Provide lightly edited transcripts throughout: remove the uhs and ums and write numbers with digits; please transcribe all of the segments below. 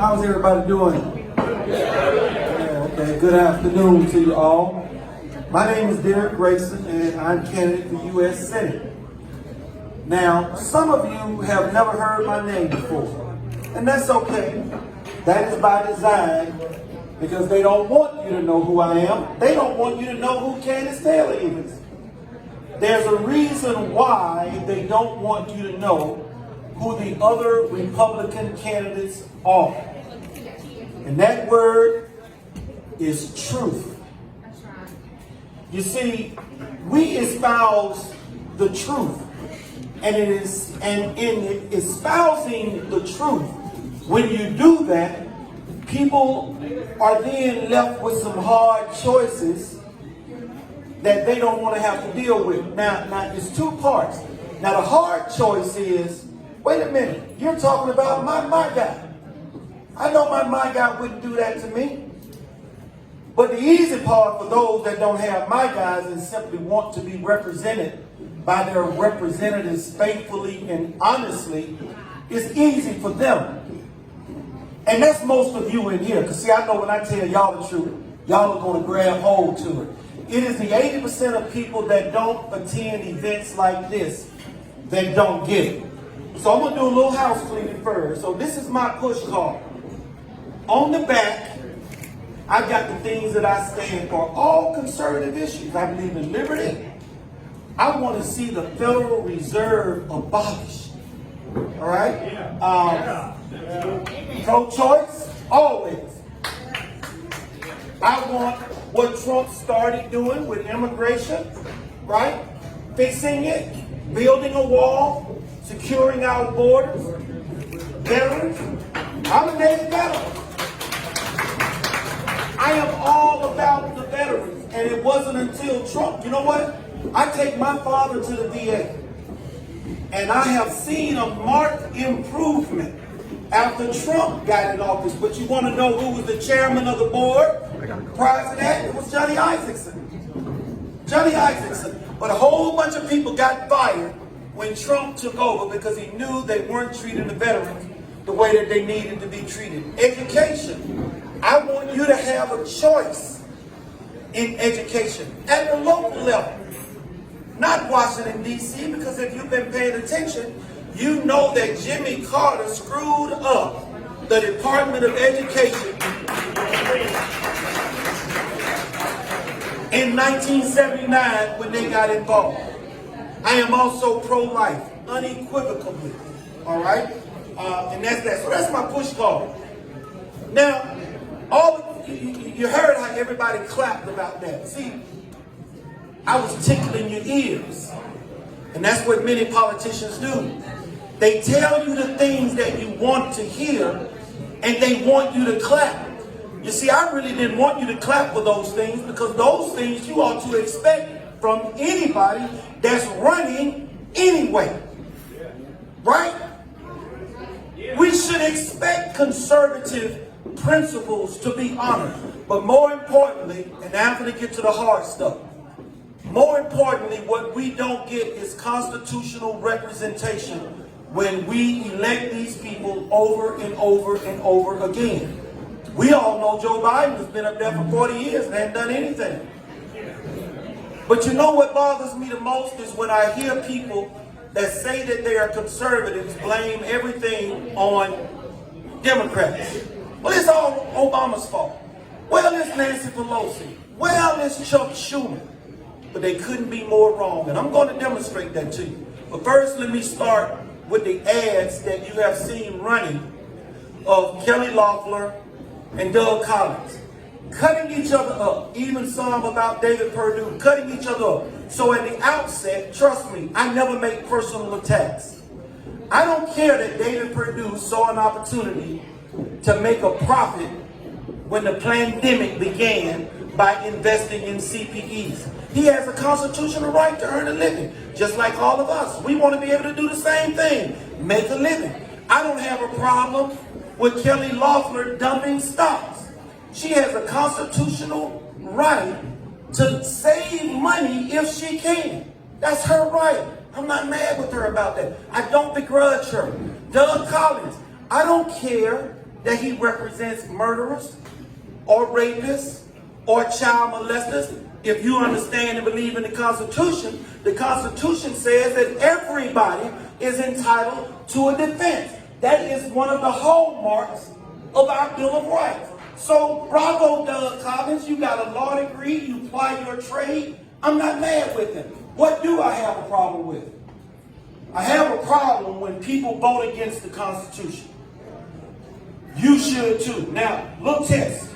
How's everybody doing? Yeah, okay, good afternoon to you all. My name is Derrick, Grayson, and I'm candidate for U.S. Senate. Now, some of you have never heard my name before, and that's okay. That is by design, because they don't want you to know who I am. They don't want you to know who Candace Taylor is. There's a reason why they don't want you to know who the other Republican candidates are. And that word is truth. You see, we espouse the truth. And in espousing the truth, when you do that, people are then left with some hard choices that they don't want to have to deal with. Now it's two parts. Now the hard choice is, wait a minute, you're talking about my guy. I know my guy wouldn't do that to me. But the easy part for those that don't have my guys and simply want to be represented by their representatives faithfully and honestly, is easy for them. And that's most of you in here. Because see, I know when I tell y'all the truth, y'all are going to grab hold to it. It is the 80% of people that don't attend events like this that don't get it. So I'm going to do a little house cleaning first. So this is my push card. On the back, I've got the things that I stand for. All conservative issues. I believe in liberty. I want to see the Federal Reserve abolished. All right? Pro-choice, always. I want what Trump started doing with immigration, right? Fixing it, building a wall, securing our borders, veterans. I'm a Navy veteran. I am all about the veterans. And it wasn't until Trump, you know what? I take my father to the VA. And I have seen a marked improvement after Trump got in office. But you want to know who was the chairman of the board? Prior to that, it was Johnny Isaacson. Johnny Isaacson. But a whole bunch of people got fired when Trump took over because he knew they weren't treating the veterans the way that they needed to be treated. Education. I want you to have a choice in education at the local level. Not Washington, D.C., because if you've been paying attention, you know that Jimmy Carter screwed up the Department of Education in 1979 when they got involved. I am also pro-life, unequivocally, all right? And that's that. So that's my push card. Now, you heard how everybody clapped about that. See, I was tickling your ears. And that's what many politicians do. They tell you the things that you want to hear, and they want you to clap. You see, I really didn't want you to clap for those things, because those things you ought to expect from anybody that's running anyway. Right? We should expect conservative principles to be honored. But more importantly, and now I'm going to get to the hard stuff. More importantly, what we don't get is constitutional representation when we elect these people over and over and over again. We all know Joe Biden has been up there for 40 years and hasn't done anything. But you know what bothers me the most is when I hear people that say that they are conservatives blame everything on Democrats. Well, it's all Obama's fault. Well, it's Nancy Pelosi. Well, it's Chuck Schumer. But they couldn't be more wrong. And I'm going to demonstrate that to you. But first, let me start with the ads that you have seen running of Kelly Loeffler and Doug Collins. Cutting each other up. Even some about David Perdue. Cutting each other up. So at the outset, trust me, I never make personal attacks. I don't care that David Perdue saw an opportunity to make a profit when the pandemic began by investing in CPEs. He has a constitutional right to earn a living, just like all of us. We want to be able to do the same thing, make a living. I don't have a problem with Kelly Loeffler dumping stocks. She has a constitutional right to save money if she can. That's her right. I'm not mad with her about that. I don't begrudge her. Doug Collins, I don't care that he represents murderers or rapists or child molesters. If you understand and believe in the Constitution says that everybody is entitled to a defense. That is one of the hallmarks of our Bill of Rights. So bravo, Doug Collins, you got a law degree, you apply your trade. I'm not mad with him. What do I have a problem with? I have a problem when people vote against the Constitution. You should too. Now, look, test.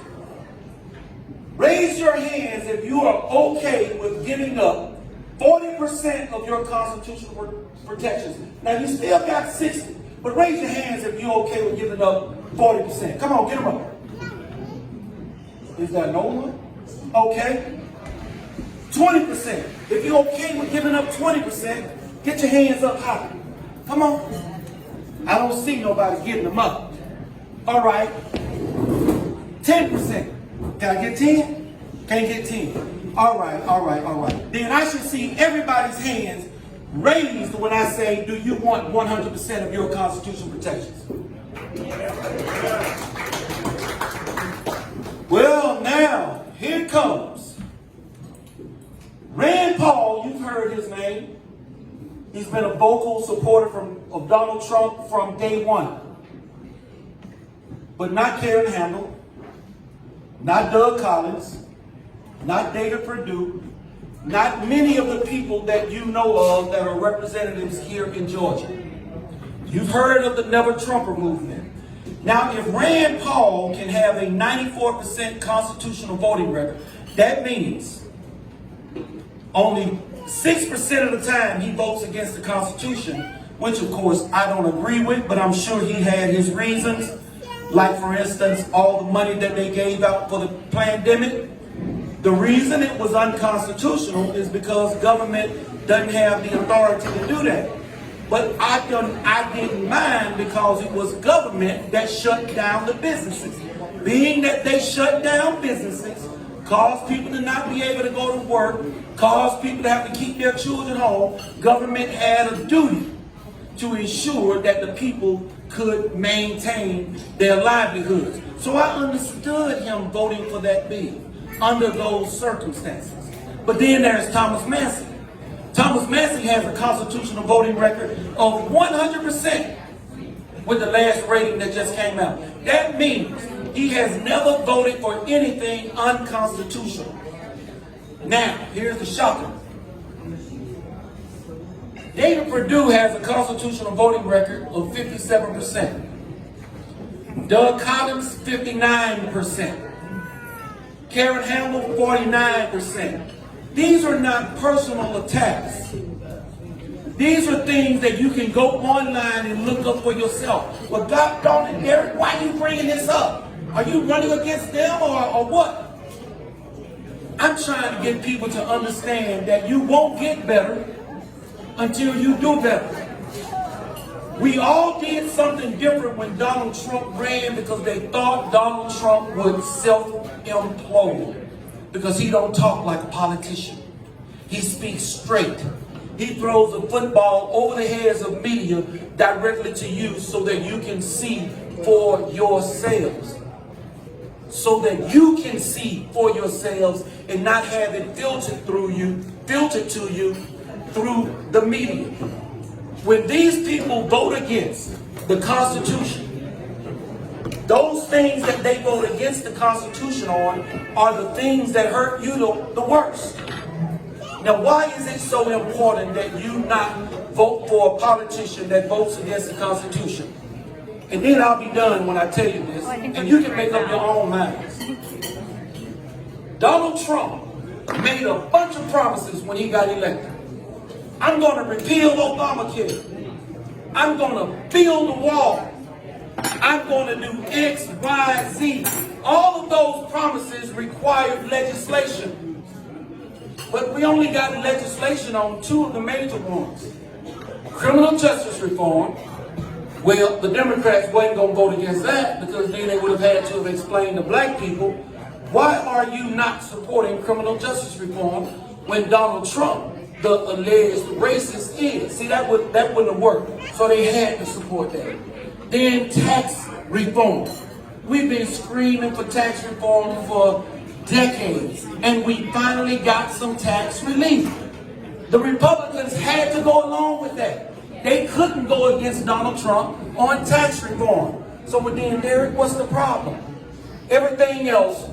Raise your hands if you are okay with giving up 40% of your constitutional protections. Now, you still got 60, but raise your hands if you're okay with giving up 40%. Come on, get them up. Is that no one? Okay. 20%. If you're okay with giving up 20%, get your hands up high. Come on. I don't see nobody getting them up. All right. 10%. Can I get 10? Can't get 10. All right. Then I should see everybody's hands raised when I say, do you want 100% of your constitutional protections? Well, now, here comes Rand Paul. You've heard his name. He's been a vocal supporter of Donald Trump from day one. But not Karen Handel, not Doug Collins, not David Perdue, not many of the people that you know of that are representatives here in Georgia. You've heard of the Never Trumper movement. Now, if Rand Paul can have a 94% constitutional voting record, that means only 6% of the time he votes against the Constitution, which of course I don't agree with, but I'm sure he had his reasons. Like, for instance, all the money that they gave out for the pandemic. The reason it was unconstitutional is because government doesn't have the authority to do that. But I didn't mind because it was government that shut down the businesses. Being that they shut down businesses, caused people to not be able to go to work, caused people to have to keep their children home, government had a duty to ensure that the people could maintain their livelihoods. So I understood him voting for that bill under those circumstances. But then there's Thomas Massey. Thomas Massey has a constitutional voting record of 100% with the last rating that just came out. That means he has never voted for anything unconstitutional. Now, here's the shocker. David Perdue has a constitutional voting record of 57%. Doug Collins, 59%. Karen Handel, 49%. These are not personal attacks. These are things that you can go online and look up for yourself. Well, God darn it, Derrick, why are you bringing this up? Are you running against them or what? I'm trying to get people to understand that you won't get better until you do better. We all did something different when Donald Trump ran because they thought Donald Trump would self-implode because he don't talk like a politician. He speaks straight. He throws a football over the heads of media directly to you so that you can see for yourselves. So that you can see for yourselves and not have it filtered to you through the media. When these people vote against the Constitution, those things that they vote against the Constitution on are the things that hurt you the worst. Now, why is it so important that you not vote for a politician that votes against the Constitution? And then I'll be done when I tell you this, and you can make up your own minds. Donald Trump made a bunch of promises when he got elected. I'm going to repeal Obamacare. I'm going to build a wall. I'm going to do X, Y, Z. All of those promises required legislation. But we only got legislation on two of the major ones. Criminal justice reform. Well, the Democrats wasn't going to vote against that because then they would have had to have explained to black people, why are you not supporting criminal justice reform when Donald Trump, the alleged racist, is? See, that wouldn't have worked. So they had to support that. Then tax reform. We've been screaming for tax reform for decades, and we finally got some tax relief. The Republicans had to go along with that. They couldn't go against Donald Trump on tax reform. So then, Derrick, what's the problem? Everything else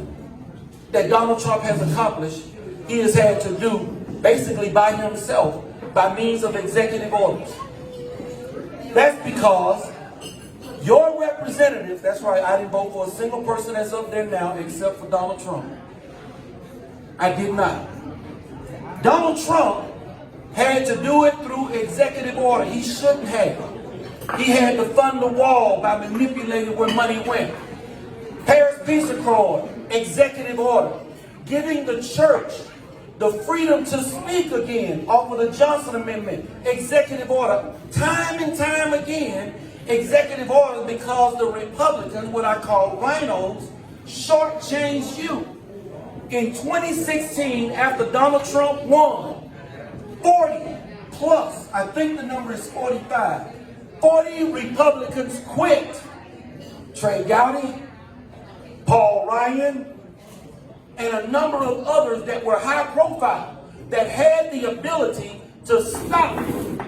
that Donald Trump has accomplished, he has had to do basically by himself, by means of executive orders. That's because your representatives, that's right, I didn't vote for a single person that's up there now except for Donald Trump. I did not. Donald Trump had to do it through executive order. He shouldn't have. He had to fund the wall by manipulating where money went. Paris Peace Accord, executive order. Giving the church the freedom to speak again off of the Johnson Amendment, executive order. Time and time again, executive order, because the Republicans, what I call RINOs, shortchanged you. In 2016, after Donald Trump won, 40 plus, I think the number is 45, 40 Republicans quit. Trey Gowdy, Paul Ryan, and a number of others that were high profile, that had the ability to stop, you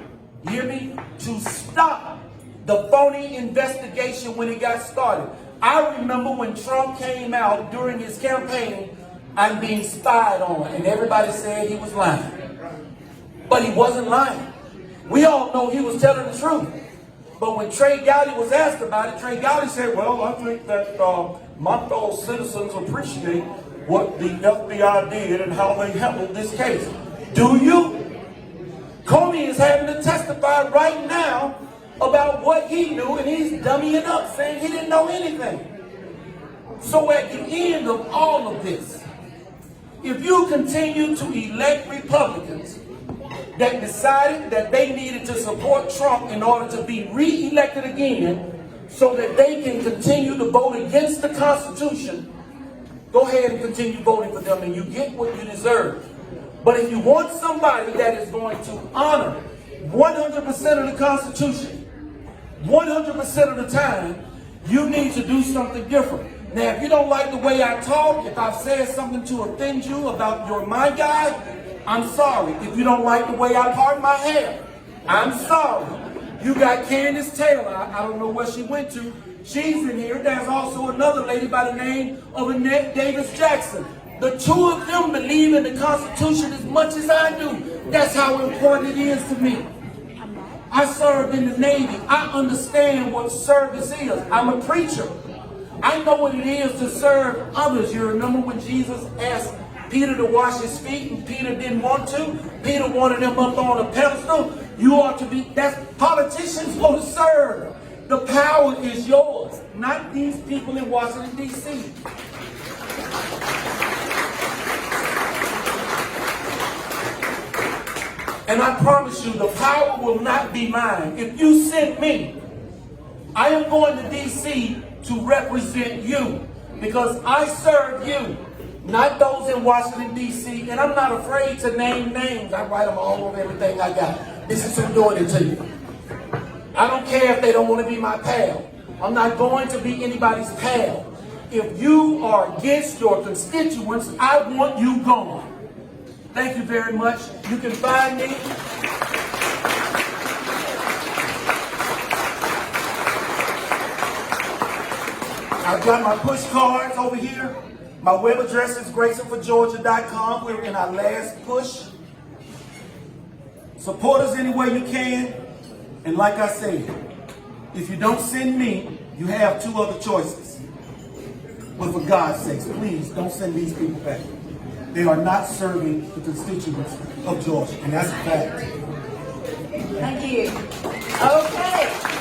hear me? To stop the phony investigation when it got started. I remember when Trump came out during his campaign, I'm being spied on, and everybody said he was lying. But he wasn't lying. We all know he was telling the truth. But when Trey Gowdy was asked about it, Trey Gowdy said, well, I think that my fellow citizens appreciate what the FBI did and how they handled this case. Do you? Comey is having to testify right now about what he knew, and he's dummying up, saying he didn't know anything. So at the end of all of this, if you continue to elect Republicans that decided that they needed to support Trump in order to be re-elected again so that they can continue to vote against the Constitution, go ahead and continue voting for them and you get what you deserve. But if you want somebody that is going to honor 100% of the Constitution, 100% of the time, you need to do something different. Now, if you don't like the way I talk, if I've said something to offend you about you're my guy, I'm sorry. If you don't like the way I part my hair, I'm sorry. You got Candace Taylor. I don't know where she went to. She's in here. There's also another lady by the name of Annette Davis Jackson. The two of them believe in the Constitution as much as I do. That's how important it is to me. I served in the Navy. I understand what service is. I'm a preacher. I know what it is to serve others. You remember when Jesus asked Peter to wash his feet and Peter didn't want to? Peter wanted him up on a pedestal. You ought to be, that's politicians want to serve. The power is yours, not these people in Washington, D.C. And I promise you, the power will not be mine. If you send me, I am going to D.C. to represent you because I serve you, not those in Washington, D.C. And I'm not afraid to name names. I write them all over everything I got. This is who doing it to you. I don't care if they don't want to be my pal. I'm not going to be anybody's pal. If you are against your constituents, I want you gone. Thank you very much. You can find me. I've got my push cards over here. My web address is GraysonForGeorgia.com. We're in our last push. Support us any way you can. And like I said, if you don't send me, you have two other choices. But for God's sakes, please don't send these people back. They are not serving the constituents of Georgia, and that's a fact. Thank you. Okay.